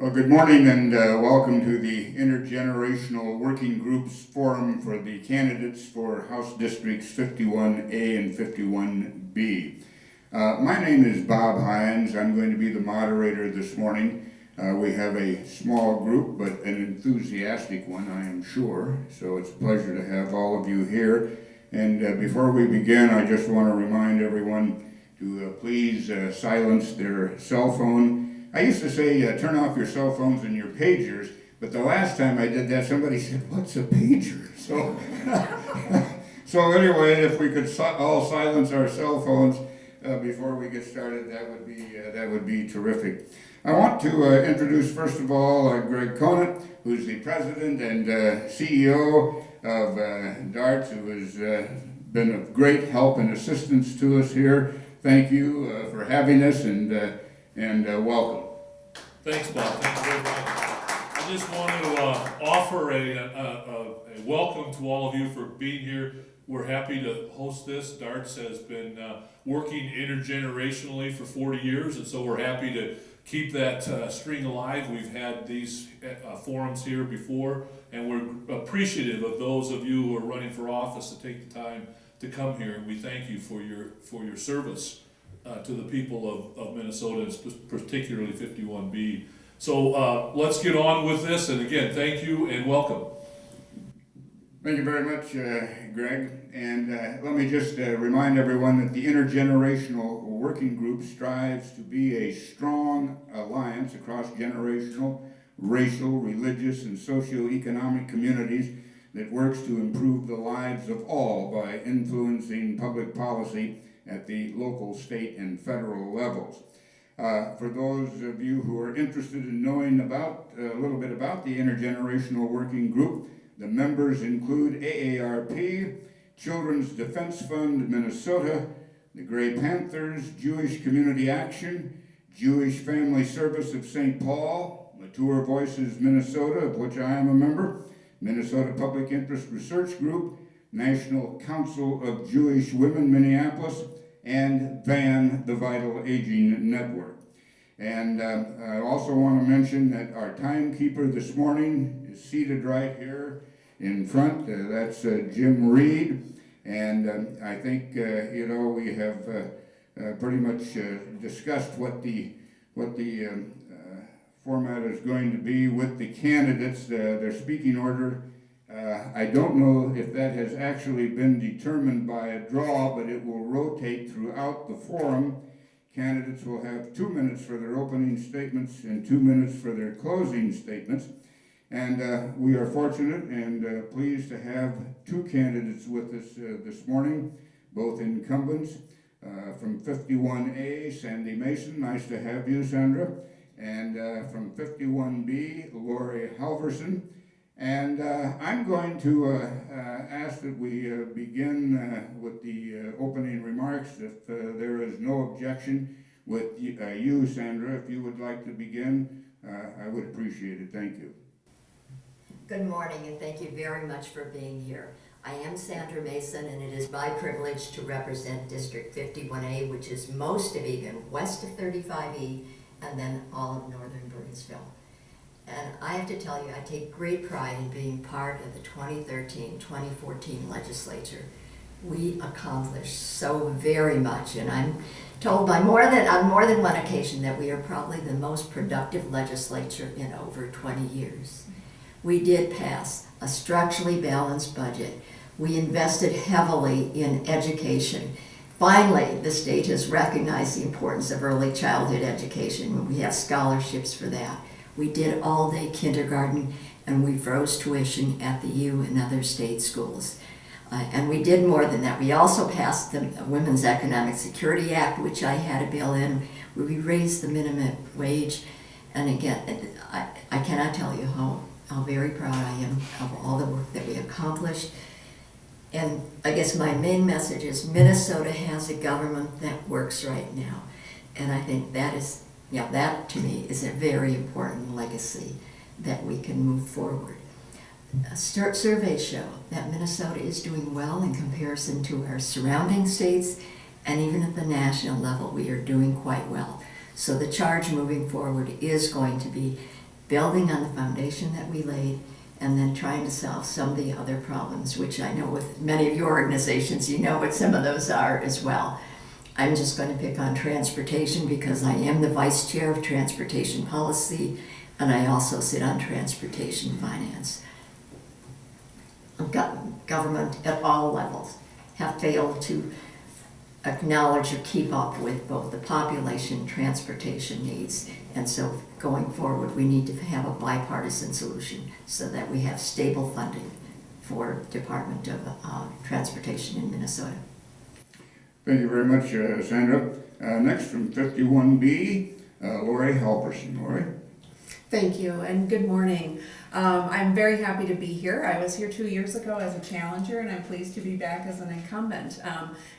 Well, good morning and welcome to the Intergenerational Working Groups Forum for the candidates for House Districts 51A and 51B. My name is Bob Hines. I'm going to be the moderator this morning. We have a small group, but an enthusiastic one, I am sure. So it's a pleasure to have all of you here. And before we begin, I just want to remind everyone to please silence their cell phone. I used to say turn off your cell phones and your pagers, but the last time I did that, somebody said, "What's a pager?" So, so anyway, if we could all silence our cell phones before we get started, that would be terrific. I want to introduce first of all Greg Conant, who's the president and CEO of DARTS, who has been of great help and assistance to us here. Thank you for having us and welcome. Thanks, Bob. Thank you very much. I just want to offer a welcome to all of you for being here. We're happy to host this. DARTS has been working intergenerationally for 40 years, and so we're happy to keep that string alive. We've had these forums here before, and we're appreciative of those of you who are running for office to take the time to come here, and we thank you for your service to the people of Minnesota, and particularly 51B. So let's get on with this, and again, thank you and welcome. Thank you very much, Greg. And let me just remind everyone that the Intergenerational Working Group strives to be a strong alliance across generational, racial, religious, and socioeconomic communities that works to improve the lives of all by influencing public policy at the local, state, and federal levels. For those of you who are interested in knowing a little bit about the Intergenerational Working Group, the members include AARP, Children's Defense Fund Minnesota, the Gray Panthers, Jewish Community Action, Jewish Family Service of St. Paul, Mature Voices Minnesota, of which I am a member, Minnesota Public Interest Research Group, National Council of Jewish Women Minneapolis, and VAN, the Vital Aging Network. And I also want to mention that our timekeeper this morning is seated right here in front. That's Jim Reed. And I think, we have pretty much discussed what the format is going to be with the candidates, their speaking order. I don't know if that has actually been determined by a draw, but it will rotate throughout the forum. Candidates will have 2 minutes for their opening statements and 2 minutes for their closing statements. And we are fortunate and pleased to have two candidates with us this morning, both incumbents. From 51A, Sandy Mason, nice to have you, Sandra. And from 51B, Lori Halverson. And I'm going to ask that we begin with the opening remarks. If there is no objection with you, Sandra, if you would like to begin, I would appreciate it. Thank you. Good morning, and thank you very much for being here. I am Sandra Mason, and it is my privilege to represent District 51A, which is most of Eagan, west of 35E, and then all of northern Burnsville. And I have to tell you, I take great pride in being part of the 2013-2014 legislature. We accomplished so very much, and I'm told on more than one occasion that we are probably the most productive legislature in over 20 years. We did pass a structurally balanced budget. We invested heavily in education. Finally, the state has recognized the importance of early childhood education. We have scholarships for that. We did all-day kindergarten, and we froze tuition at the U and other state schools. And we did more than that. We also passed the Women's Economic Security Act, which I had a bill in, where we raised the minimum wage. And again, I cannot tell you how very proud I am of all the work that we accomplished. And I guess my main message is Minnesota has a government that works right now. And I think that to me is a very important legacy that we can move forward. Surveys show that Minnesota is doing well in comparison to our surrounding states, and even at the national level we are doing quite well. So the charge moving forward is going to be building on the foundation that we laid, and then trying to solve some of the other problems, which I know with many of your organizations, you know what some of those are as well. I'm just going to pick on transportation because I am the vice chair of transportation policy, and I also sit on transportation finance. Government at all levels have failed to acknowledge or keep up with both the population transportation needs. And so going forward, we need to have a bipartisan solution so that we have stable funding for Department of Transportation in Minnesota. Thank you very much, Sandra. Next from 51B, Lori Halperson. Lori? Thank you, and good morning. I'm very happy to be here. I was here 2 years ago as a challenger, and I'm pleased to be back as an incumbent.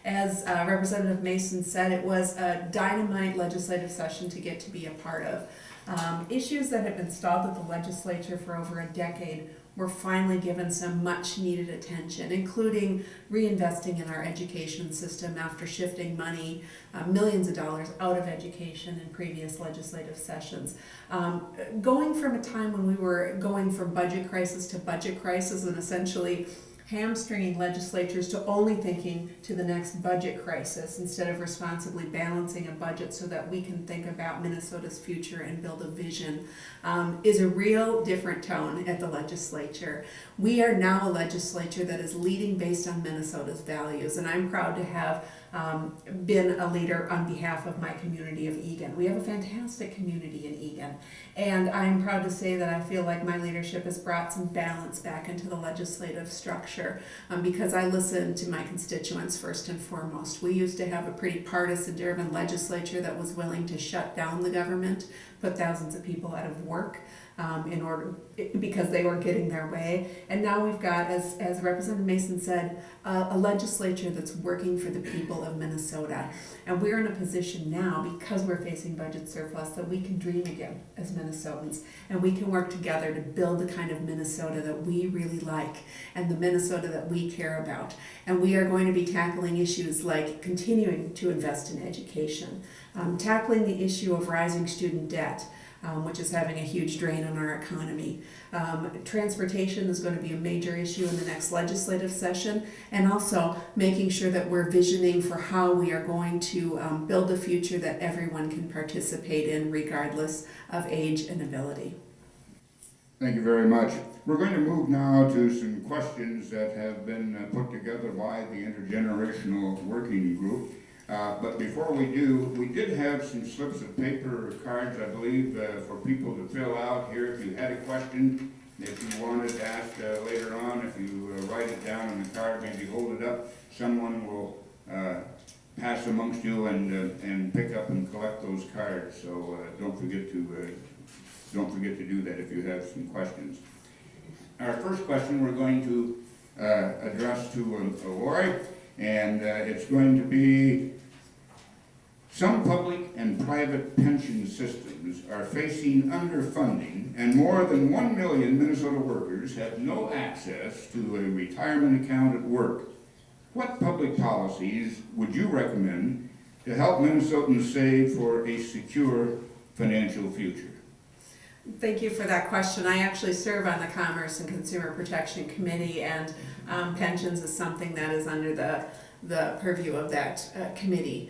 As Representative Mason said, it was a dynamite legislative session to get to be a part of. Issues that have been stalled at the legislature for over a decade were finally given some much needed attention, including reinvesting in our education system after shifting money, millions of dollars out of education in previous legislative sessions. Going from a time when we were going from budget crisis to budget crisis and essentially hamstringing legislatures to only thinking to the next budget crisis instead of responsibly balancing a budget so that we can think about Minnesota's future and build a vision is a real different tone at the legislature. We are now a legislature that is leading based on Minnesota's values, and I'm proud to have been a leader on behalf of my community of Eagan. We have a fantastic community in Eagan, and I'm proud to say that I feel like my leadership has brought some balance back into the legislative structure because I listen to my constituents first and foremost. We used to have a pretty partisan-driven legislature that was willing to shut down the government, put thousands of people out of work because they weren't getting their way. And now we've got, as Representative Mason said, a legislature that's working for the people of Minnesota. And we're in a position now, because we're facing budget surplus, that we can dream again as Minnesotans. And we can work together to build the kind of Minnesota that we really like and the Minnesota that we care about. And we are going to be tackling issues like continuing to invest in education, tackling the issue of rising student debt, which is having a huge drain on our economy. Transportation is going to be a major issue in the next legislative session, and also making sure that we're visioning for how we are going to build a future that everyone can participate in regardless of age and ability. Thank you very much. We're going to move now to some questions that have been put together by the Intergenerational Working Group. But before we do, we did have some slips of paper or cards, I believe, for people to fill out here. If you had a question, if you wanted to ask later on, if you write it down on the card, maybe hold it up, someone will pass amongst you and pick up and collect those cards. So don't forget to do that if you have some questions. Our first question we're going to address to Lori, and it's going to be: some public and private pension systems are facing underfunding, and more than 1 million Minnesota workers have no access to a retirement account at work. What public policies would you recommend to help Minnesotans save for a secure financial future? Thank you for that question. I actually serve on the Commerce and Consumer Protection Committee, and pensions is something that is under the purview of that committee.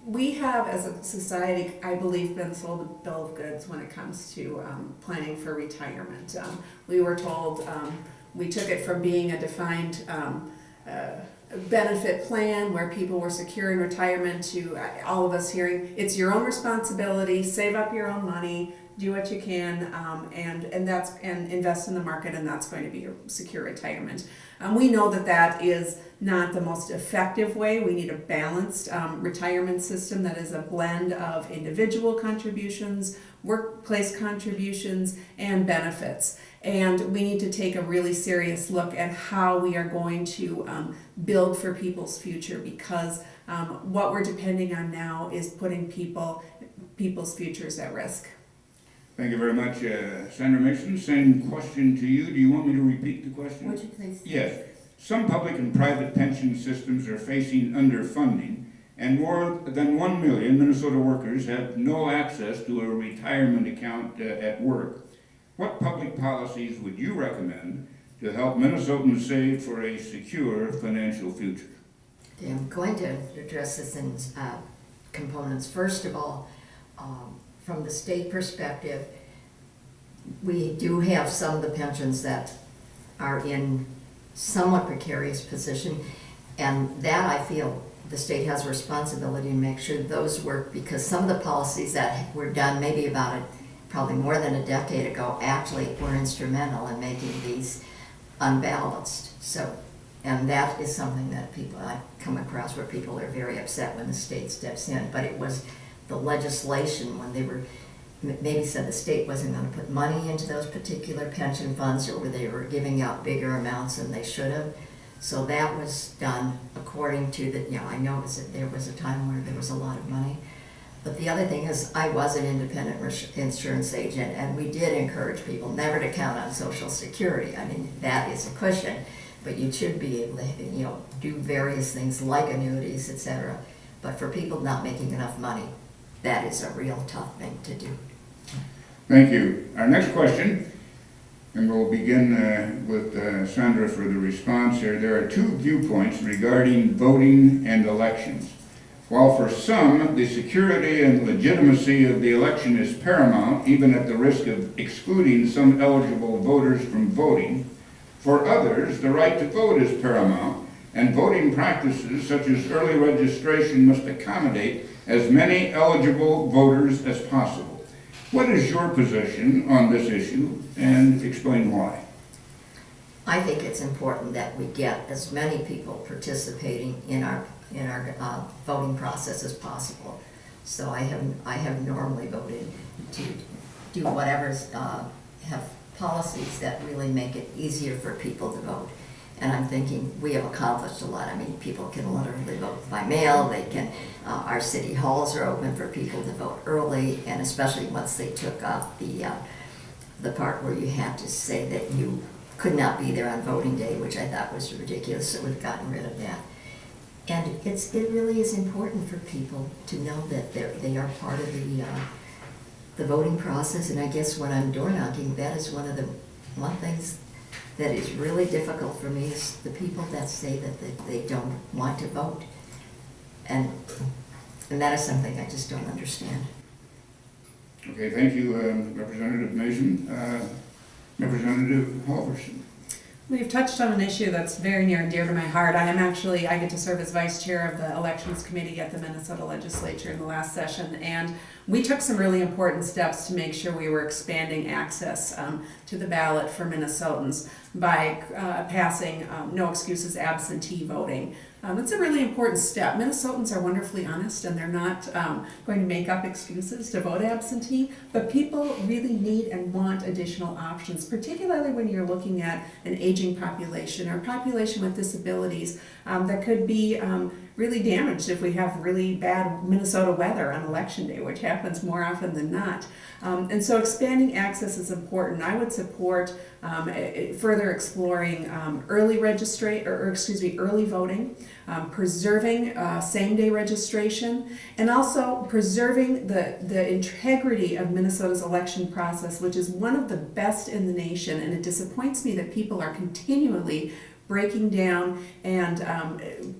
We have, as a society, I believe, been sold a bill of goods when it comes to planning for retirement. We were told, we took it from being a defined benefit plan where people were secure in retirement to all of us hearing, it's your own responsibility, save up your own money, do what you can, and invest in the market, and that's going to be your secure retirement. We know that is not the most effective way. We need a balanced retirement system that is a blend of individual contributions, workplace contributions, and benefits. And we need to take a really serious look at how we are going to build for people's future, because what we're depending on now is putting people's futures at risk. Thank you very much, Senator Mason. Same question to you. Do you want me to repeat the question? Would you please? Yes. Some public and private pension systems are facing underfunding, and more than 1 million Minnesota workers have no access to a retirement account at work. What public policies would you recommend to help Minnesotans save for a secure financial future? Okay, I'm going to address this in components. First of all, from the state perspective, we do have some of the pensions that are in somewhat precarious position, and that I feel the state has a responsibility to make sure those work, because some of the policies that were done maybe probably more than a decade ago actually were instrumental in making these unbalanced. So, and that is something that I come across where people are very upset when the state steps in, but it was the legislation when they were maybe said the state wasn't going to put money into those particular pension funds, or they were giving out bigger amounts than they should have. So that was done according to the, I know that there was a time where there was a lot of money. But the other thing is, I was an independent insurance agent, and we did encourage people never to count on Social Security. I mean, that is a cushion, but you should be able to, do various things like annuities, etc. But for people not making enough money, that is a real tough thing to do. Thank you. Our next question, and we'll begin with Sandra for the response here. There are two viewpoints regarding voting and elections. While for some, the security and legitimacy of the election is paramount, even at the risk of excluding some eligible voters from voting, for others, the right to vote is paramount, and voting practices such as early registration must accommodate as many eligible voters as possible. What is your position on this issue, and explain why? I think it's important that we get as many people participating in our voting process as possible. So I have normally voted to do whatever's have policies that really make it easier for people to vote. And I'm thinking we have accomplished a lot. I mean, people can literally vote by mail. They can. Our city halls are open for people to vote early, and especially once they took off the part where you had to say that you could not be there on voting day, which I thought was ridiculous. So we've gotten rid of that. And it really is important for people to know that they are part of the voting process. And I guess when I'm door knocking, that is one things that is really difficult for me is the people that say that they don't want to vote. And that is something I just don't understand. Okay, thank you, Representative Mason. Representative Halverson. We've touched on an issue that's very near and dear to my heart. I get to serve as vice chair of the elections committee at the Minnesota legislature in the last session, and we took some really important steps to make sure we were expanding access to the ballot for Minnesotans by passing no excuses absentee voting. It's a really important step. Minnesotans are wonderfully honest, and they're not going to make up excuses to vote absentee, but people really need and want additional options, particularly when you're looking at an aging population or a population with disabilities that could be really damaged if we have really bad Minnesota weather on election day, which happens more often than not. And so expanding access is important. I would support further exploring early voting, preserving same-day registration, and also preserving the integrity of Minnesota's election process, which is one of the best in the nation. And it disappoints me that people are continually breaking down and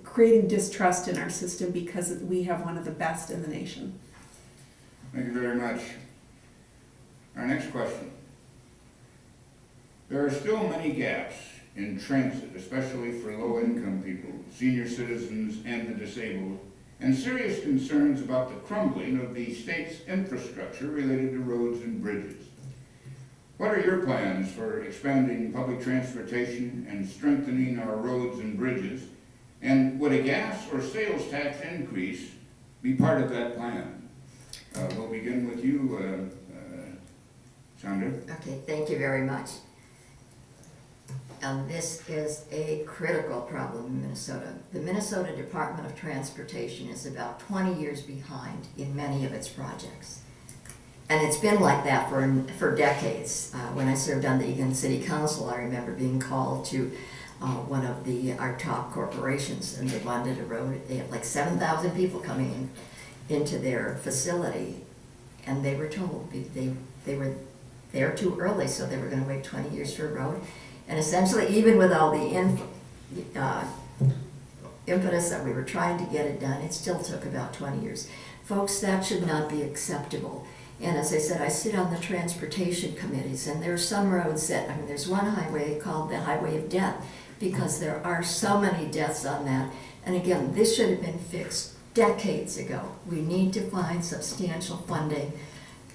creating distrust in our system because we have one of the best in the nation. Thank you very much. Our next question. There are still many gaps in transit, especially for low-income people, senior citizens, and the disabled, and serious concerns about the crumbling of the state's infrastructure related to roads and bridges. What are your plans for expanding public transportation and strengthening our roads and bridges? And would a gas or sales tax increase be part of that plan? We'll begin with you, Sandra. Okay, thank you very much. This is a critical problem in Minnesota. The Minnesota Department of Transportation is about 20 years behind in many of its projects. And it's been like that for decades. When I served on the Eagan City Council, I remember being called to one of our top corporations, and they wanted a road. They had like 7,000 people coming into their facility, and they were told they were there too early, so they were gonna wait 20 years for a road. And essentially, even with all the impetus that we were trying to get it done, it still took about 20 years. Folks, that should not be acceptable. And as I said, I sit on the transportation committees, and there are some roads that, I mean, there's one highway called the Highway of Death, because there are so many deaths on that. And again, this should have been fixed decades ago. We need to find substantial funding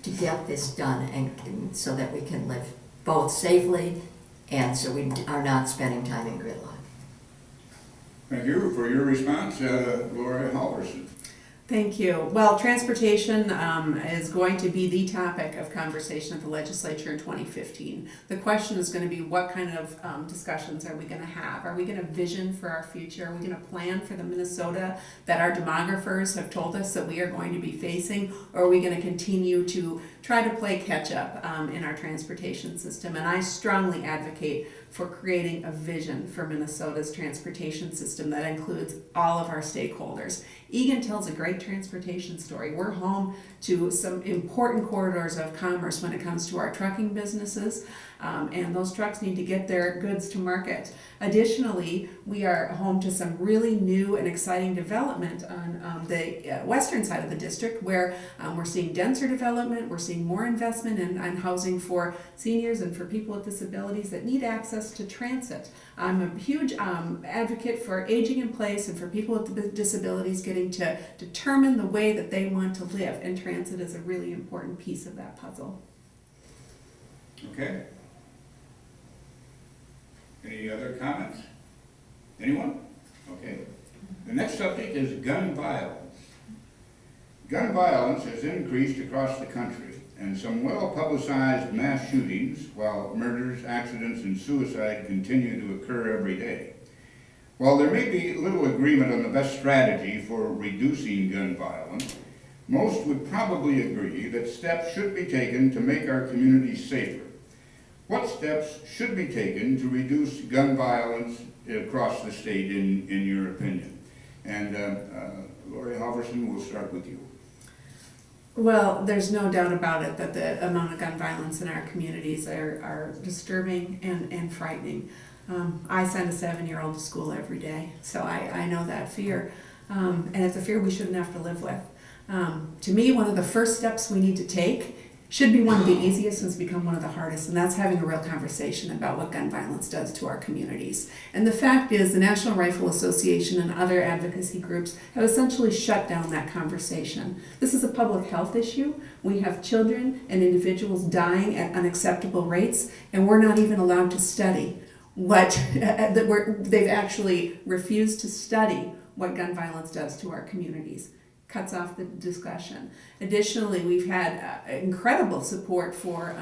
to get this done, and so that we can live both safely and so we are not spending time in gridlock. Thank you for your response, Laura Halverson. Thank you. Well, transportation is going to be the topic of conversation at the legislature in 2015. The question is going to be, what kind of discussions are we going to have? Are we going to vision for our future? Are we going to plan for the Minnesota that our demographers have told us that we are going to be facing? Or are we going to continue to try to play catch up in our transportation system? And I strongly advocate for creating a vision for Minnesota's transportation system that includes all of our stakeholders. Egan tells a great transportation story. We're home to some important corridors of commerce when it comes to our trucking businesses, and those trucks need to get their goods to market. Additionally, we are home to some really new and exciting development on the western side of the district, where we're seeing denser development, we're seeing more investment in housing for seniors and for people with disabilities that need access to transit. I'm a huge advocate for aging in place and for people with disabilities getting to determine the way that they want to live, and transit is a really important piece of that puzzle. Okay. Any other comments? Anyone? Okay. The next subject is gun violence. Gun violence has increased across the country, and some well-publicized mass shootings, while murders, accidents, and suicide continue to occur every day. While there may be little agreement on the best strategy for reducing gun violence, most would probably agree that steps should be taken to make our communities safer. What steps should be taken to reduce gun violence across the state, in your opinion? And Lori Halverson, we'll start with you. Well, there's no doubt about it that the amount of gun violence in our communities are disturbing and frightening. I send a 7-year-old to school every day, so I know that fear. And it's a fear we shouldn't have to live with. To me, one of the first steps we need to take should be one of the easiest and has become one of the hardest, and that's having a real conversation about what gun violence does to our communities. And the fact is, the National Rifle Association and other advocacy groups have essentially shut down that conversation. This is a public health issue. We have children and individuals dying at unacceptable rates, and we're not even allowed to study they've actually refused to study what gun violence does to our communities. Cuts off the discussion. Additionally, we've had incredible support for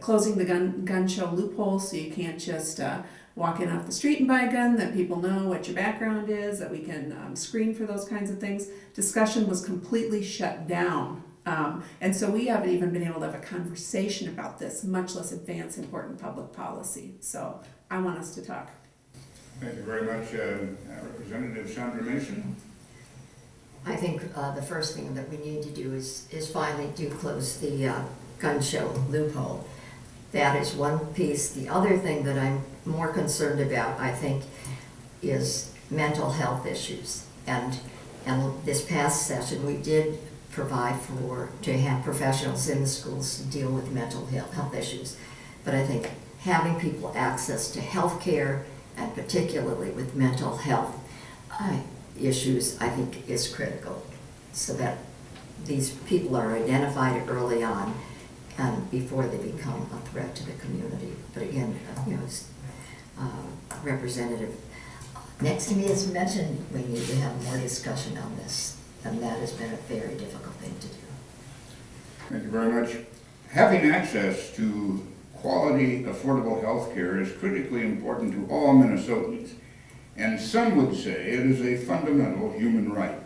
closing the gun show loophole, so you can't just walk in off the street and buy a gun, that people know what your background is, that we can screen for those kinds of things. Discussion was completely shut down. And so we haven't even been able to have a conversation about this, much less advance important public policy. So I want us to talk. Thank you very much, Representative Sandra Mason. I think the first thing that we need to do is finally do close the gun show loophole. That is one piece. The other thing that I'm more concerned about, I think, is mental health issues. And this past session, we did provide to have professionals in the schools to deal with mental health issues. But I think having people access to health care, and particularly with mental health issues, I think is critical, so that these people are identified early on and before they become a threat to the community. But again, Representative next to me has mentioned we need to have more discussion on this, and that has been a very difficult thing to do. Thank you very much. Having access to quality, affordable health care is critically important to all Minnesotans, and some would say it is a fundamental human right.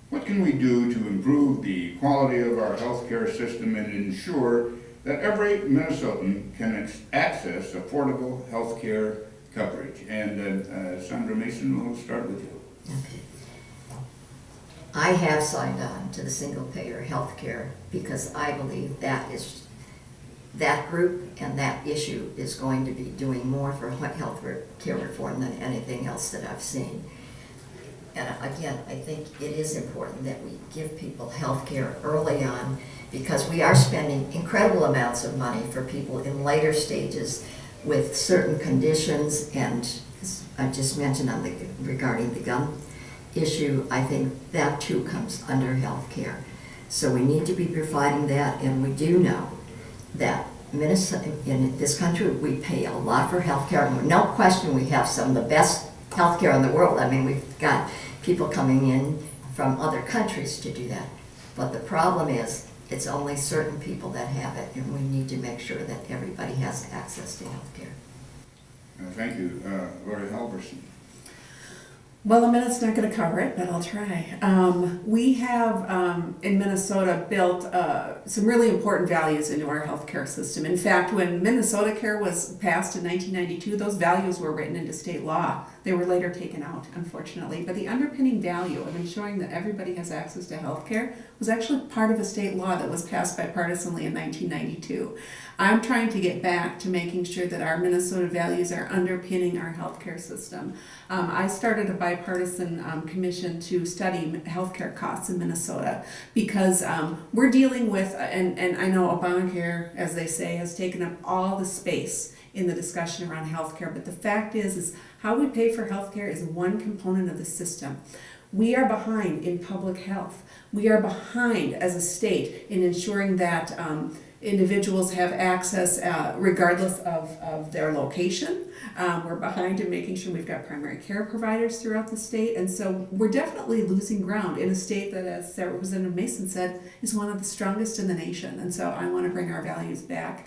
What can we do to improve the quality of our health care system and ensure that every Minnesotan can access affordable health care coverage. And Sandra Mason, we'll start with you. Okay. I have signed on to the single-payer health care because I believe that group and that issue is going to be doing more for health care reform than anything else that I've seen. And again, I think it is important that we give people health care early on because we are spending incredible amounts of money for people in later stages with certain conditions, and as I just mentioned regarding the gun issue, I think that too comes under health care. So we need to be providing that, and we do know that Minnesota, in this country, we pay a lot for health care. No question we have some of the best health care in the world. I mean, we've got people coming in from other countries to do that. But the problem is, it's only certain people that have it, and we need to make sure that everybody has access to health care. Thank you. Lori Halverson. Well, a minute's not going to cover it, but I'll try. We have in Minnesota built some really important values into our healthcare system. In fact, when Minnesota Care was passed in 1992, those values were written into state law. They were later taken out, unfortunately. But the underpinning value of ensuring that everybody has access to healthcare was actually part of a state law that was passed bipartisanly in 1992. I'm trying to get back to making sure that our Minnesota values are underpinning our healthcare system. I started a bipartisan commission to study healthcare costs in Minnesota because we're dealing with, and I know Obamacare, as they say, has taken up all the space in the discussion around healthcare, but the fact is how we pay for healthcare is one component of the system. We are behind in public health. We are behind as a state in ensuring that individuals have access regardless of their location. We're behind in making sure we've got primary care providers throughout the state, and so we're definitely losing ground in a state that, as Representative Mason said, is one of the strongest in the nation. And so I want to bring our values back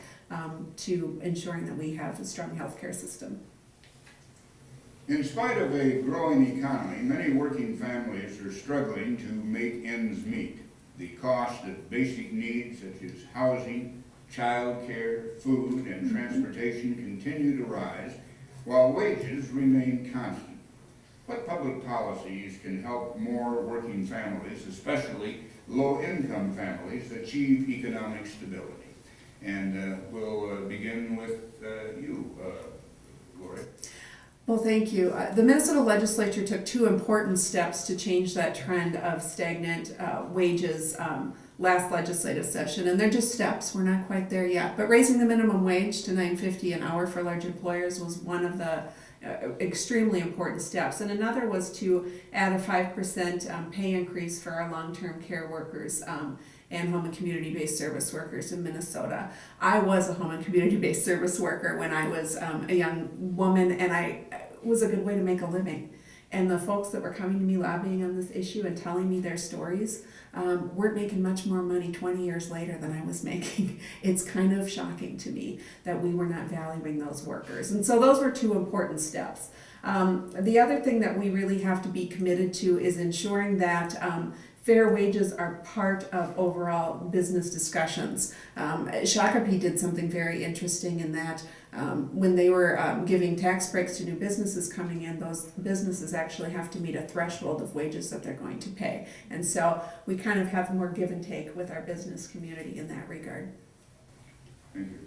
to ensuring that we have a strong healthcare system. In spite of a growing economy, many working families are struggling to make ends meet. The cost of basic needs such as housing, childcare, food, and transportation continue to rise, while wages remain constant. What public policies can help more working families, especially low-income families, achieve economic stability? And we'll begin with you, Lori. Well, thank you. The Minnesota legislature took two important steps to change that trend of stagnant wages last legislative session, and they're just steps. We're not quite there yet. But raising the minimum wage to $9.50 an hour for large employers was one of the extremely important steps. And another was to add a 5% pay increase for our long-term care workers and home and community-based service workers in Minnesota. I was a home and community-based service worker when I was a young woman, and it was a good way to make a living. And the folks that were coming to me lobbying on this issue and telling me their stories weren't making much more money 20 years later than I was making. It's kind of shocking to me that we were not valuing those workers. And so those were two important steps. The other thing that we really have to be committed to is ensuring that fair wages are part of overall business discussions. Shakopee did something very interesting in that when they were giving tax breaks to new businesses coming in, those businesses actually have to meet a threshold of wages that they're going to pay. And so we kind of have more give and take with our business community in that regard. Thank you.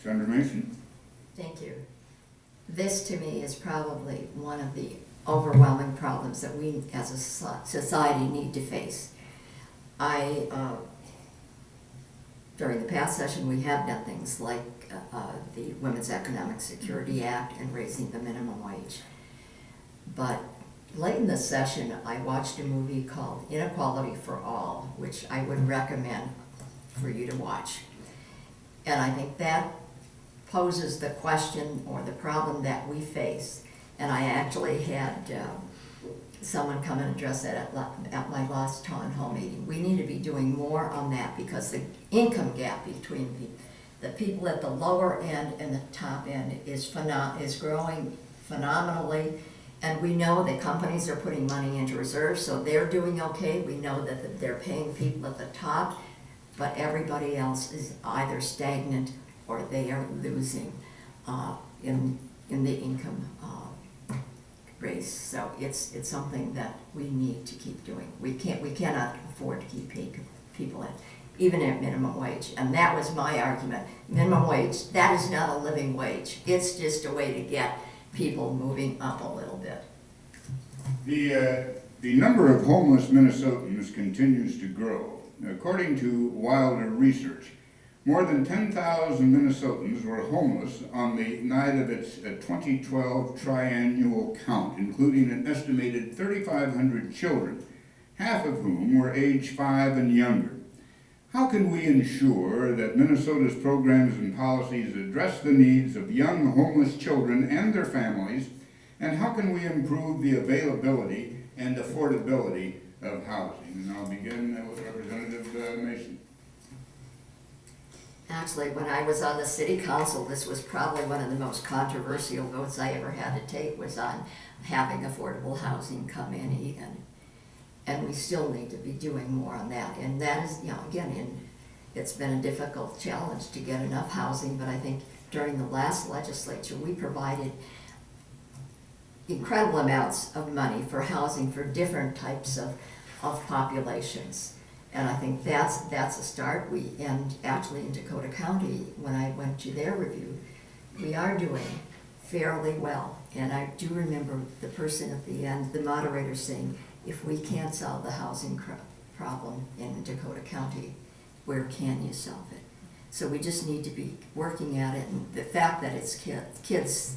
Senator Mason. Thank you. This to me is probably one of the overwhelming problems that we as a society need to face. During the past session, we have done things like the Women's Economic Security Act and raising the minimum wage. But late in the session, I watched a movie called Inequality for All, which I would recommend for you to watch. And I think that poses the question or the problem that we face. And I actually had someone come and address that at my last town hall meeting. We need to be doing more on that because the income gap between the people at the lower end and the top end is growing phenomenally. And we know that companies are putting money into reserves, so they're doing okay. We know that they're paying people at the top, but everybody else is either stagnant or they are losing in the income race. So it's something that we need to keep doing. We cannot afford to keep paying people even at minimum wage. And that was my argument. Minimum wage, that is not a living wage. It's just a way to get people moving up a little bit. The number of homeless Minnesotans continues to grow. According to Wilder Research, more than 10,000 Minnesotans were homeless on the night of its 2012 triannual count, including an estimated 3,500 children, half of whom were age 5 and younger. How can we ensure that Minnesota's programs and policies address the needs of young homeless children and their families, and how can we improve the availability and affordability of housing? And I'll begin with Representative Mason. Actually, when I was on the city council, this was probably one of the most controversial votes I ever had to take, was on having affordable housing come in even. And we still need to be doing more on that. And that is, again, it's been a difficult challenge to get enough housing, but I think during the last legislature, we provided incredible amounts of money for housing for different types of populations. And I think that's a start. And actually in Dakota County, when I went to their review, we are doing fairly well. And I do remember the person at the end, the moderator, saying, if we can't solve the housing problem in Dakota County, where can you solve it? So we just need to be working at it. And the fact that it's kids,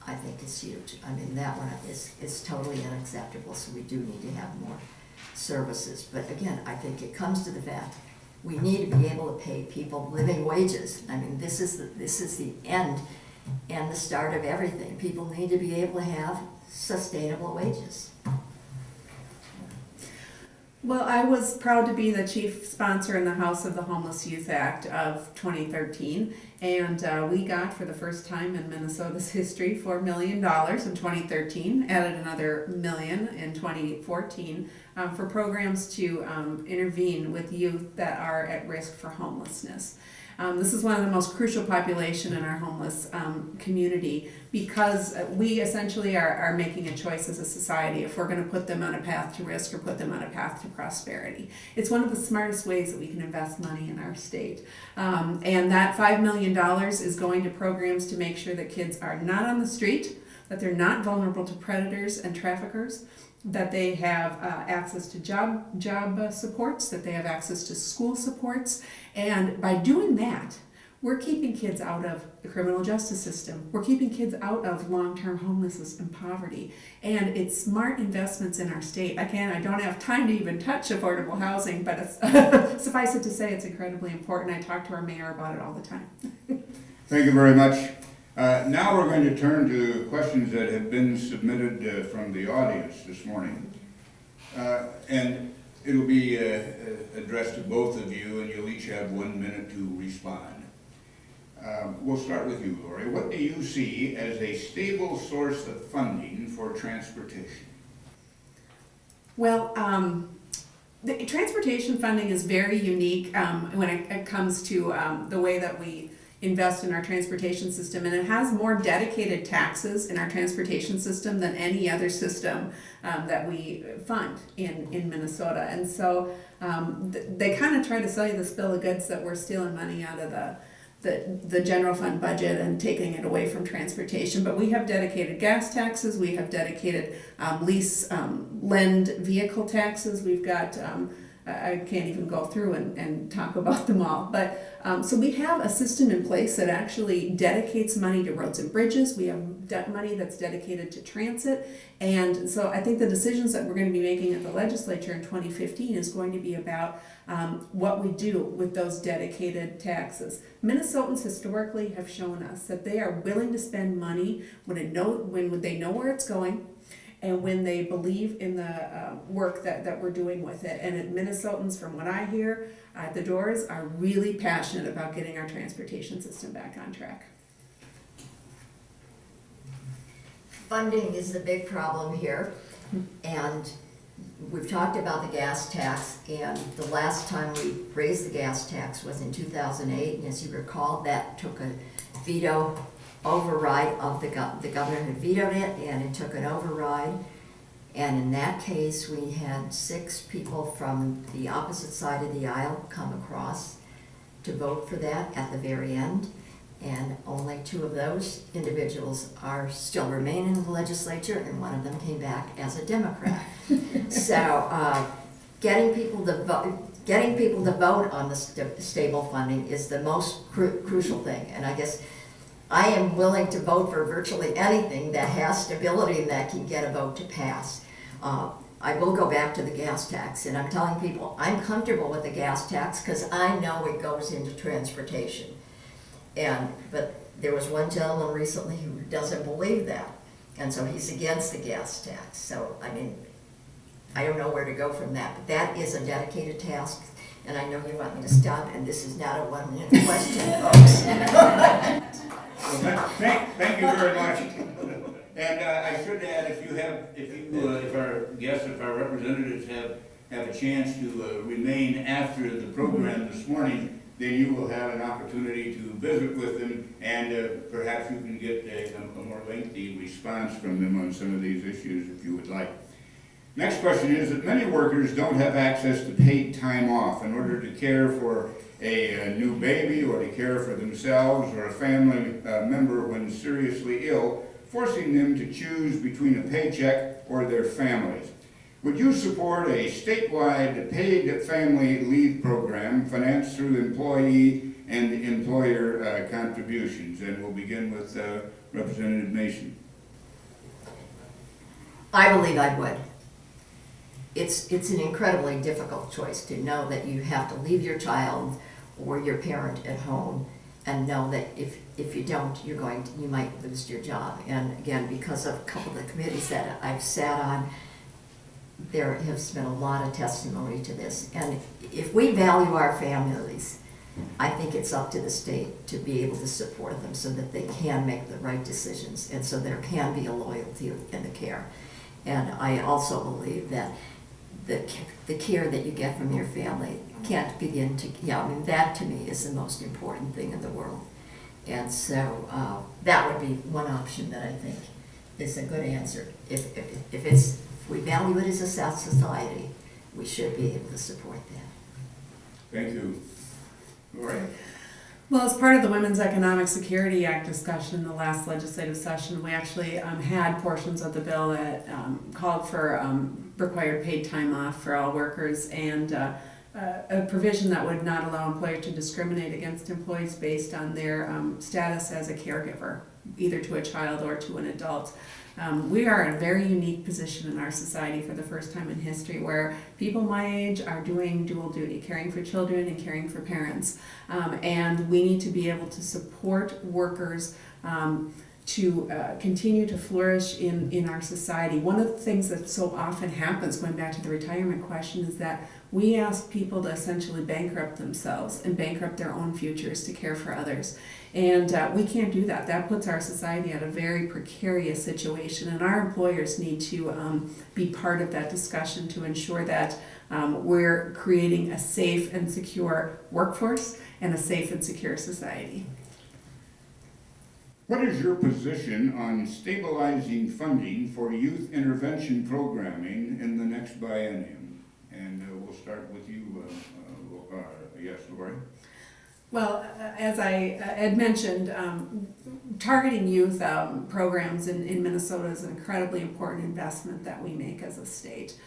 I think is huge. I mean, that one is totally unacceptable. So we do need to have more services. But again, I think it comes to the fact we need to be able to pay people living wages. I mean, this is the end and the start of everything. People need to be able to have sustainable wages. Well, I was proud to be the chief sponsor in the House of the Homeless Youth Act of 2013, and we got, for the first time in Minnesota's history, $4 million in 2013, added another $1 million in 2014 for programs to intervene with youth that are at risk for homelessness. This is one of the most crucial population in our homeless community, because we essentially are making a choice as a society if we're going to put them on a path to risk or put them on a path to prosperity. It's one of the smartest ways that we can invest money in our state. And that $5 million is going to programs to make sure that kids are not on the street, that they're not vulnerable to predators and traffickers, that they have access to job supports, that they have access to school supports. And by doing that, we're keeping kids out of the criminal justice system. We're keeping kids out of long-term homelessness and poverty. And it's smart investments in our state. I don't have time to even touch affordable housing, but it's, suffice it to say, it's incredibly important. I talk to our mayor about it all the time. Thank you very much. Now we're going to turn to questions that have been submitted from the audience this morning. And it'll be addressed to both of you, and you'll each have 1 minute to respond. We'll start with you, Lori. What do you see as a stable source of funding for transportation? Well, the transportation funding is very unique when it comes to the way that we invest in our transportation system, and it has more dedicated taxes in our transportation system than any other system that we fund in Minnesota. And so they kind of try to sell you this bill of goods that we're stealing money out of the general fund budget and taking it away from transportation. But we have dedicated gas taxes, we have dedicated lease lend vehicle taxes, we've got I can't even go through and talk about them all. But so we have a system in place that actually dedicates money to roads and bridges. We have money that's dedicated to transit. And so I think the decisions that we're going to be making at the legislature in 2015 is going to be about what we do with those dedicated taxes. Minnesotans historically have shown us that they are willing to spend money when they know where it's going, and when they believe in the work that we're doing with it. And Minnesotans, from what I hear at the doors, are really passionate about getting our transportation system back on track. Funding is the big problem here, and we've talked about the gas tax, and the last time we raised the gas tax was in 2008, and as you recall, that took a veto override of the governor had vetoed it, and it took an override. And in that case, we had 6 people from the opposite side of the aisle come across to vote for that at the very end. And only 2 of those individuals are still remain in the legislature, and one of them came back as a Democrat. So getting people to vote on the stable funding is the most crucial thing. And I guess I am willing to vote for virtually anything that has stability and that can get a vote to pass. I will go back to the gas tax, and I'm telling people I'm comfortable with the gas tax because I know it goes into transportation. But there was one gentleman recently who doesn't believe that, and so he's against the gas tax. So, I mean, I don't know where to go from that, but that is a dedicated task, and I know you want me to stop, and this is not a 1-minute question, folks. Well, thank you very much. And I should add, if our representatives have a chance to remain after the program this morning, then you will have an opportunity to visit with them, and perhaps you can get a more lengthy response from them on some of these issues if you would like. Next question is that many workers don't have access to paid time off in order to care for a new baby or to care for themselves or a family member when seriously ill, forcing them to choose between a paycheck or their families. Would you support a statewide paid family leave program financed through employee and employer contributions? And we'll begin with Representative Mason. I believe I would. It's an incredibly difficult choice to know that you have to leave your child or your parent at home and know that if you don't, you might lose your job. And again, because of a couple of the committees that I've sat on, there has been a lot of testimony to this. And if we value our families, I think it's up to the state to be able to support them so that they can make the right decisions and so there can be a loyalty in the care. And I also believe that the care that you get from your family can't begin to, that to me is the most important thing in the world. And so that would be one option that I think is a good answer. If we value it as a society, we should be able to support that. Thank you. Lori? Well, as part of the Women's Economic Security Act discussion in the last legislative session, we actually had portions of the bill that called for required paid time off for all workers and a provision that would not allow employers to discriminate against employees based on their status as a caregiver, either to a child or to an adult. We are in a very unique position in our society for the first time in history where people my age are doing dual duty, caring for children and caring for parents. And we need to be able to support workers to continue to flourish in our society. One of the things that so often happens, going back to the retirement question, is that we ask people to essentially bankrupt themselves and bankrupt their own futures to care for others. And we can't do that. That puts our society at a very precarious situation, and our employers need to be part of that discussion to ensure that we're creating a safe and secure workforce and a safe and secure society. What is your position on stabilizing funding for youth intervention programming in the next biennium? And we'll start with you, yes, Lori? Well, as I had mentioned, targeting youth programs in Minnesota is an incredibly important investment that we make as a state.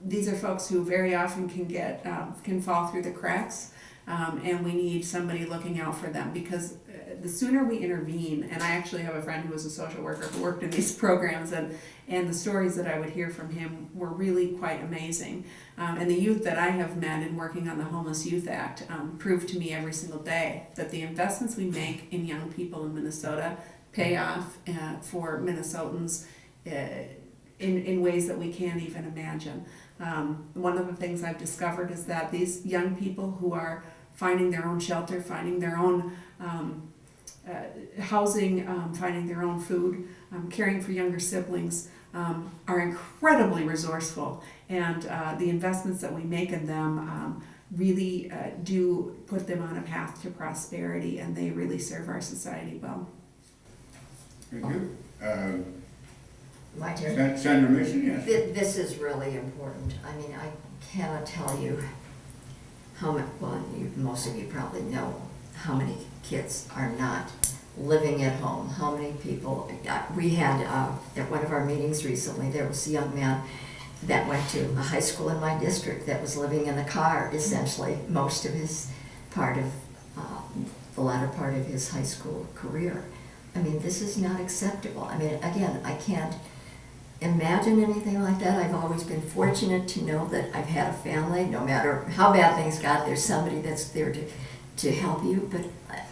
These are folks who very often can fall through the cracks, and we need somebody looking out for them because the sooner we intervene, and I actually have a friend who was a social worker who worked in these programs, and the stories that I would hear from him were really quite amazing. And the youth that I have met in working on the Homeless Youth Act prove to me every single day that the investments we make in young people in Minnesota pay off for Minnesotans in ways that we can't even imagine. One of the things I've discovered is that these young people who are finding their own shelter, finding their own housing, finding their own food, caring for younger siblings, are incredibly resourceful, and the investments that we make in them really do put them on a path to prosperity, and they really serve our society well. Thank you. My turn. Sandra Mason, yes. This is really important. I mean, I cannot tell you how much, well, most of you probably know how many kids are not living at home, how many people, we had, at one of our meetings recently, there was a young man that went to a high school in my district that was living in a car, essentially, most of his part of, the latter part of his high school career. I mean, this is not acceptable. I mean, again, I can't imagine anything like that. I've always been fortunate to know that I've had a family, no matter how bad things got, there's somebody that's there to help you. But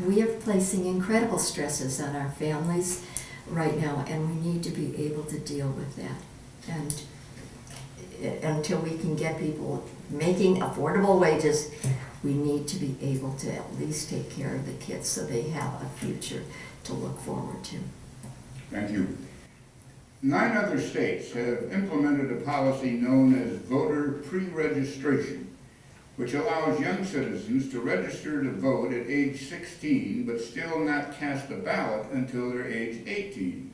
we are placing incredible stresses on our families right now, and we need to be able to deal with that. And until we can get people making affordable wages, we need to be able to at least take care of the kids so they have a future to look forward to. Thank you. 9 other states have implemented a policy known as voter pre-registration, which allows young citizens to register to vote at age 16, but still not cast a ballot until they're age 18.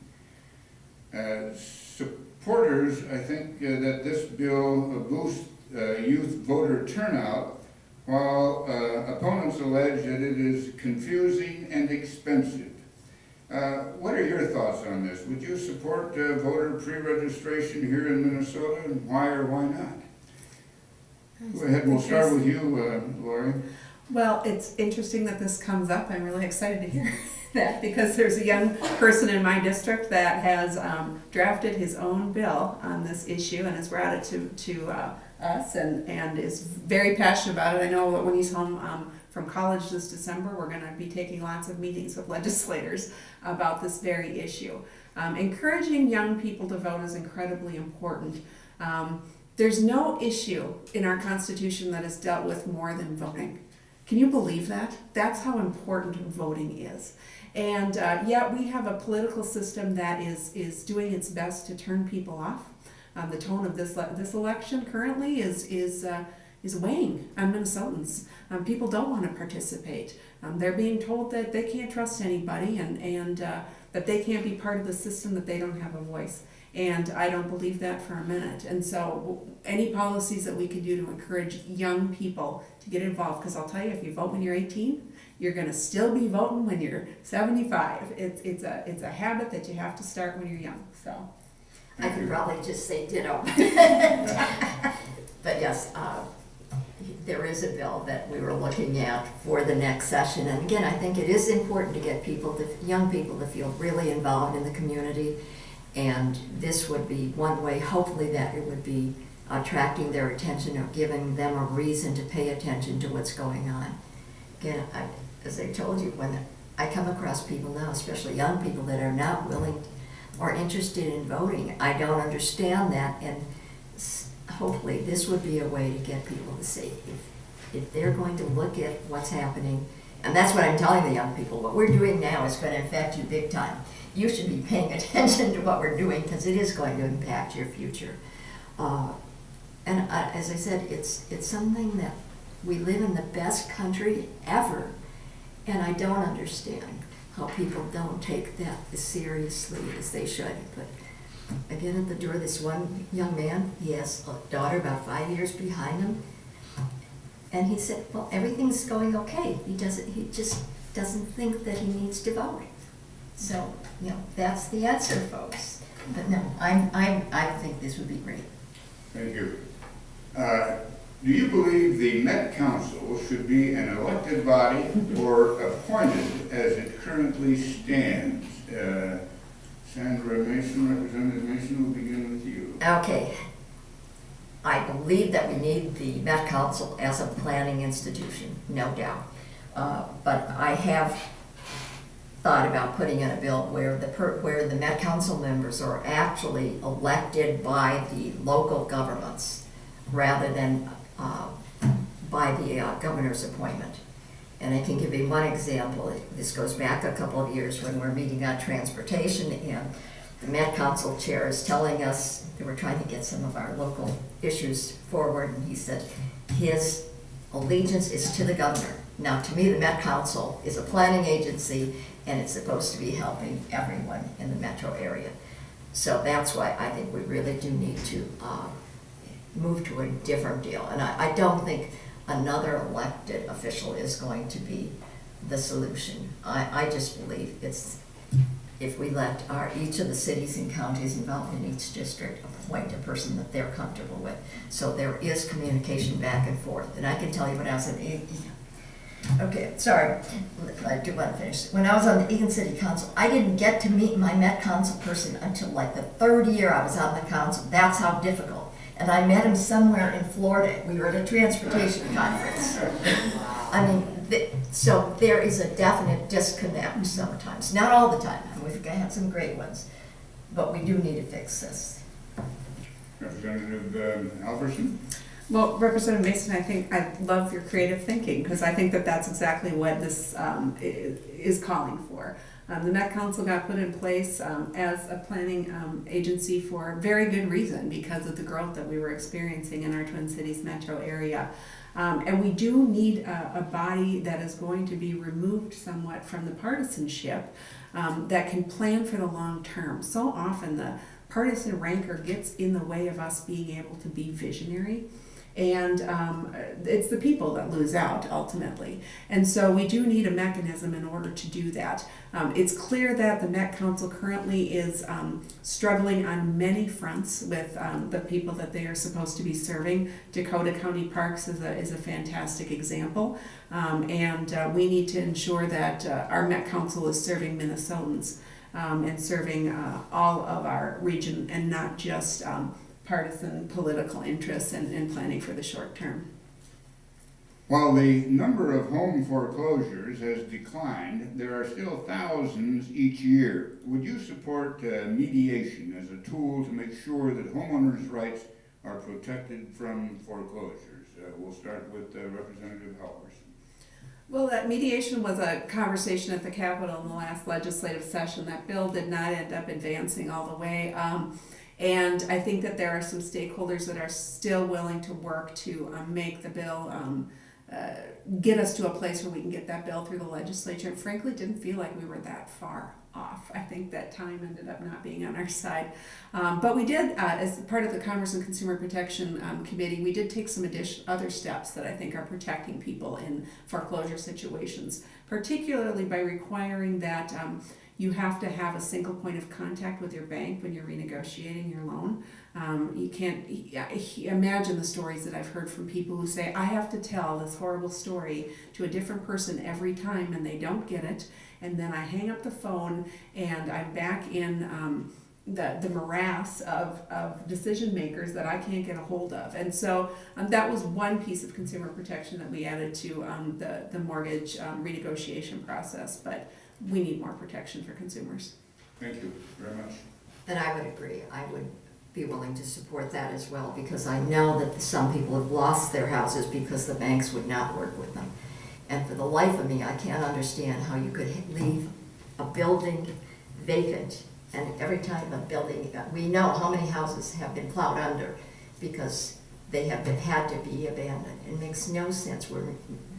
Supporters, I think, that this bill boosts youth voter turnout, while opponents allege that it is confusing and expensive. What are your thoughts on this? Would you support voter pre-registration here in Minnesota, and why or why not? Go ahead, we'll start with you, Lori. Well, it's interesting that this comes up. I'm really excited to hear that because there's a young person in my district that has drafted his own bill on this issue and has brought it to us and is very passionate about it. I know that when he's home from college this December, we're going to be taking lots of meetings with legislators about this very issue. Encouraging young people to vote is incredibly important. There's no issue in our Constitution that is dealt with more than voting. Can you believe that? That's how important voting is. And yet we have a political system that is doing its best to turn people off. The tone of this election currently is weighing on Minnesotans. People don't want to participate. They're being told that they can't trust anybody and that they can't be part of the system, that they don't have a voice. And I don't believe that for a minute. And so any policies that we can do to encourage young people to get involved, because I'll tell you, if you vote when you're 18, you're going to still be voting when you're 75. It's a habit that you have to start when you're young. So I could probably just say ditto. But yes, there is a bill that we were looking at for the next session. And again, I think it is important to get young people to feel really involved in the community. And this would be one way, hopefully, that it would be attracting their attention or giving them a reason to pay attention to what's going on. Again, as I told you, when I come across people now, especially young people that are not willing or interested in voting, I don't understand that. And hopefully this would be a way to get people to see if they're going to look at what's happening. And that's what I'm telling the young people. What we're doing now is going to affect you big time. You should be paying attention to what we're doing because it is going to impact your future. As I said, it's something that we live in the best country ever, and I don't understand how people don't take that as seriously as they should. But again, at the door, this one young man, he has a daughter about 5 years behind him, and he said, well, everything's going okay. He just doesn't think that he needs to vote. So, that's the answer, folks. But no, I think this would be great. Thank you. Do you believe the Met Council should be an elected body or appointed as it currently stands? Sandra Mason, Representative Mason, will begin with you. Okay. I believe that we need the Met Council as a planning institution, no doubt. But I have thought about putting in a bill where the Met Council members are actually elected by the local governments rather than by the governor's appointment. And I can give you one example. This goes back a couple of years when we're meeting on transportation, and the Met Council chair is telling us that we're trying to get some of our local issues forward, and he said his allegiance is to the governor. Now, to me, the Met Council is a planning agency, and it's supposed to be helping everyone in the metro area. So that's why I think we really do need to move to a different deal. And I don't think another elected official is going to be the solution. I just believe it's, if we let each of the cities and counties involved in each district appoint a person that they're comfortable with. So there is communication back and forth. And I can tell you when I was in, okay, sorry, I do want to finish. When I was on the Eagan City Council, I didn't get to meet my Met Council person until like the third year I was on the council. That's how difficult. And I met him somewhere in Florida. We were at a transportation conference. I mean, so there is a definite disconnect sometimes. Not all the time. I mean, we've had some great ones. But we do need to fix this. Representative Alverson? Well, Representative Mason, I think I love your creative thinking, because I think that that's exactly what this is calling for. The Met Council got put in place as a planning agency for a very good reason, because of the growth that we were experiencing in our Twin Cities metro area. And we do need a body that is going to be removed somewhat from the partisanship, that can plan for the long term. So often the partisan rancor gets in the way of us being able to be visionary. And it's the people that lose out ultimately. And so we do need a mechanism in order to do that. It's clear that the Met Council currently is struggling on many fronts with the people that they are supposed to be serving. Dakota County Parks is a fantastic example. And we need to ensure that our Met Council is serving Minnesotans and serving all of our region, and not just partisan political interests and planning for the short term. While the number of home foreclosures has declined, there are still thousands each year. Would you support mediation as a tool to make sure that homeowners' rights are protected from foreclosures? We'll start with Representative Halverson. Well, that mediation was a conversation at the Capitol in the last legislative session. That bill did not end up advancing all the way. And I think that there are some stakeholders that are still willing to work to make the bill, get us to a place where we can get that bill through the legislature. And frankly, didn't feel like we were that far off. I think that time ended up not being on our side. But we did, as part of the Commerce and Consumer Protection Committee, we did take some other steps that I think are protecting people in foreclosure situations, particularly by requiring that you have to have a single point of contact with your bank when you're renegotiating your loan. You can't imagine the stories that I've heard from people who say, I have to tell this horrible story to a different person every time, and they don't get it. And then I hang up the phone and I'm back in the morass of decision makers that I can't get a hold of. And so that was one piece of consumer protection that we added to the mortgage renegotiation process. But we need more protection for consumers. Thank you very much. And I would agree. I would be willing to support that as well, because I know that some people have lost their houses because the banks would not work with them. And for the life of me, I can't understand how you could leave a building vacant, and every time a building, we know how many houses have been plowed under because they have had to be abandoned. It makes no sense. We're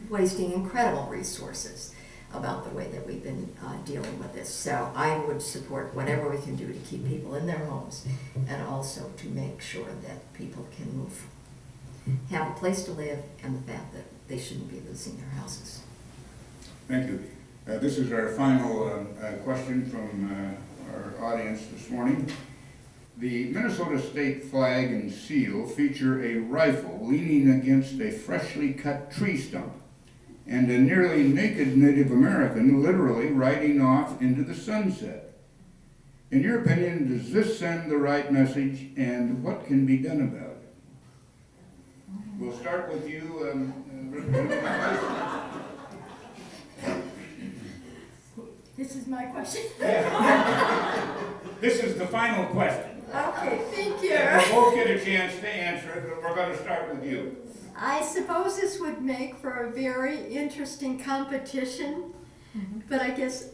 wasting incredible resources about the way that we've been dealing with this. So I would support whatever we can do to keep people in their homes, and also to make sure that people can move, have a place to live, and the fact that they shouldn't be losing their houses. Thank you. This is our final question from our audience this morning. The Minnesota state flag and seal feature a rifle leaning against a freshly cut tree stump, and a nearly naked Native American literally riding off into the sunset. In your opinion, does this send the right message, and what can be done about it? We'll start with you, This is my question. This is the final question. Okay, thank you. And we'll both get a chance to answer it, but we're going to start with you. I suppose this would make for a very interesting competition, but I guess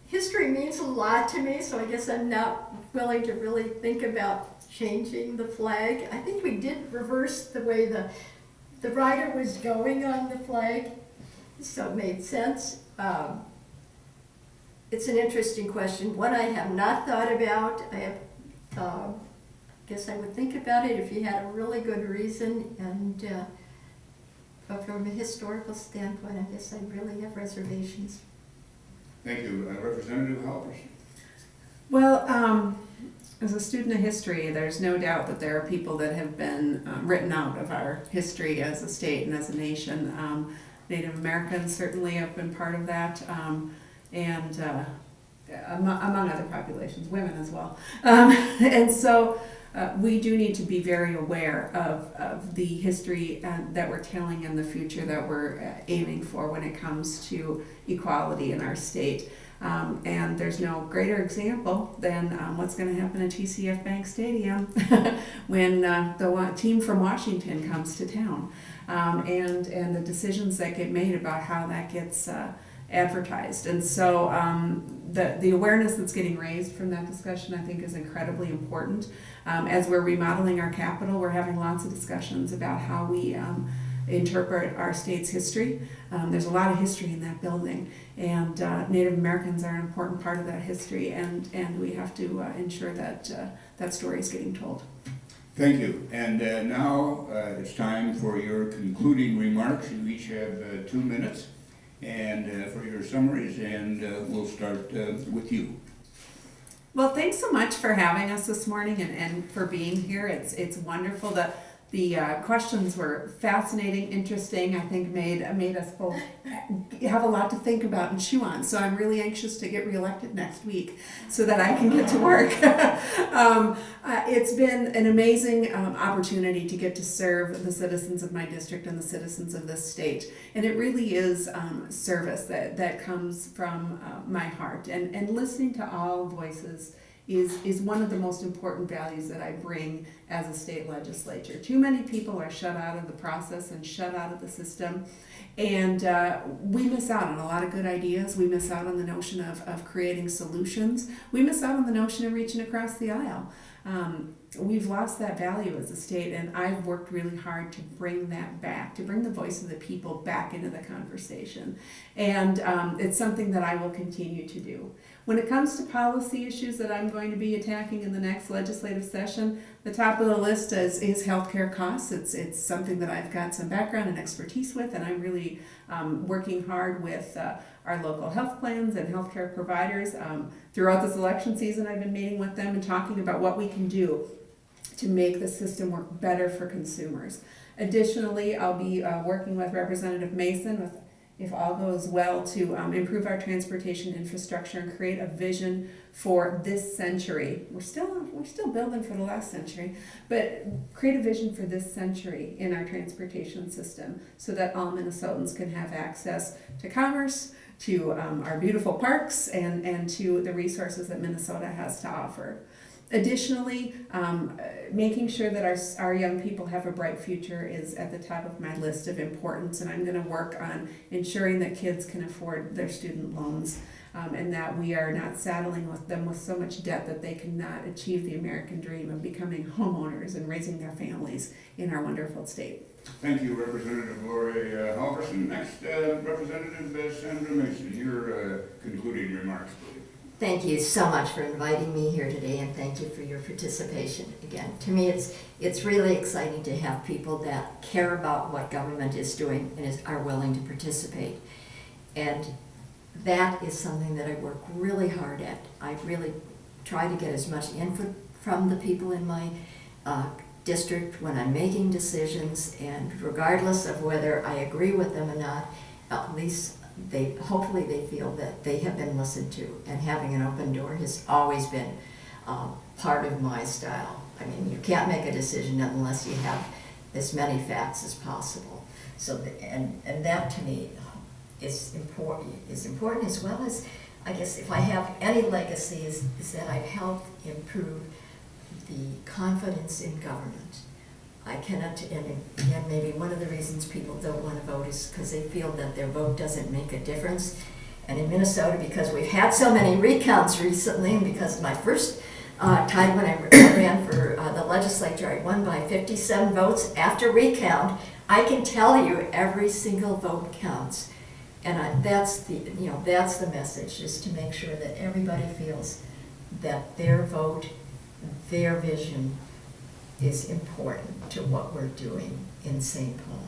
history means a lot to me, so I guess I'm not willing to really think about changing the flag. I think we did reverse the way the rider was going on the flag, so it made sense. It's an interesting question, one I have not thought about. I have, guess I would think about it if you had a really good reason, and but from a historical standpoint, I guess I really have reservations. Thank you. Representative Halverson. Well, as a student of history, there's no doubt that there are people that have been written out of our history as a state and as a nation. Native Americans certainly have been part of that, and among other populations, women as well. And so we do need to be very aware of the history that we're telling and the future that we're aiming for when it comes to equality in our state. And there's no greater example than what's going to happen at TCF Bank Stadium when the team from Washington comes to town, and the decisions that get made about how that gets advertised. And so the awareness that's getting raised from that discussion, I think, is incredibly important. As we're remodeling our capital, we're having lots of discussions about how we interpret our state's history. There's a lot of history in that building, and Native Americans are an important part of that history, and we have to ensure that that story is getting told. Thank you. And now it's time for your concluding remarks. You each have 2 minutes and for your summaries, and we'll start with you. Well, thanks so much for having us this morning and for being here. It's wonderful that the questions were fascinating, interesting. I think made us both have a lot to think about and chew on. So I'm really anxious to get reelected next week so that I can get to work. It's been an amazing opportunity to get to serve the citizens of my district and the citizens of this state. And it really is service that comes from my heart. And listening to all voices is one of the most important values that I bring as a state legislature. Too many people are shut out of the process and shut out of the system, and we miss out on a lot of good ideas. We miss out on the notion of creating solutions. We miss out on the notion of reaching across the aisle. We've lost that value as a state, and I've worked really hard to bring that back, to bring the voice of the people back into the conversation. And it's something that I will continue to do. When it comes to policy issues that I'm going to be attacking in the next legislative session, the top of the list is healthcare costs. It's something that I've got some background and expertise with, and I'm really working hard with our local health plans and healthcare providers. Throughout this election season, I've been meeting with them and talking about what we can do to make the system work better for consumers. Additionally, I'll be working with Representative Mason, if all goes well, to improve our transportation infrastructure and create a vision for this century. We're still building for the last century, but create a vision for this century in our transportation system so that all Minnesotans can have access to commerce, to our beautiful parks, and to the resources that Minnesota has to offer. Additionally, making sure that our young people have a bright future is at the top of my list of importance, and I'm going to work on ensuring that kids can afford their student loans, and that we are not saddling them with so much debt that they cannot achieve the American dream of becoming homeowners and raising their families in our wonderful state. Thank you, Representative Lori Halverson. Next, Representative Sandra Mason, your concluding remarks, please. Thank you so much for inviting me here today, and thank you for your participation again. To me, it's really exciting to have people that care about what government is doing and are willing to participate. And that is something that I work really hard at. I really try to get as much input from the people in my district when I'm making decisions, and regardless of whether I agree with them or not, at least hopefully they feel that they have been listened to, and having an open door has always been part of my style. I mean, you can't make a decision unless you have as many facts as possible. So, and that to me is important as well as, I guess, if I have any legacy is that I've helped improve the confidence in government. I cannot, and again, maybe one of the reasons people don't want to vote is because they feel that their vote doesn't make a difference. And in Minnesota, because we've had so many recounts recently, and because my first time when I ran for the legislature. I won by 57 votes after recount. I can tell you every single vote counts. And that's the message, is to make sure that everybody feels that their vote, their vision is important to what we're doing in St. Paul.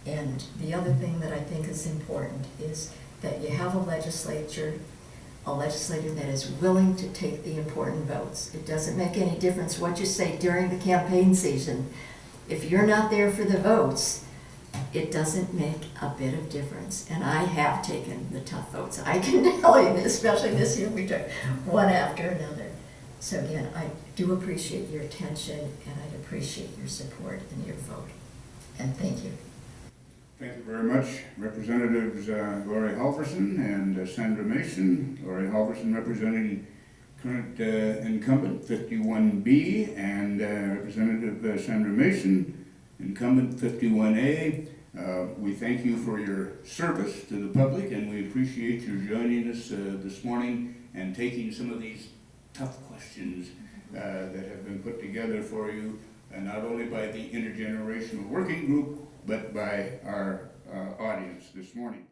And the other thing that I think is important is that you have a legislator that is willing to take the important votes. It doesn't make any difference what you say during the campaign season. If you're not there for the votes, it doesn't make a bit of difference. And I have taken the tough votes. I can tell you, especially this year, we took one after another. So again, I do appreciate your attention, and I'd appreciate your support and your vote. And thank you. Thank you very much, Representatives Lori Halverson and Sandra Mason. Lori Halverson representing current incumbent 51B, and Representative Sandra Mason, incumbent 51A. We thank you for your service to the public, and we appreciate your joining us this morning and taking some of these tough questions that have been put together for you, not only by the Intergenerational Working Group, but by our audience this morning.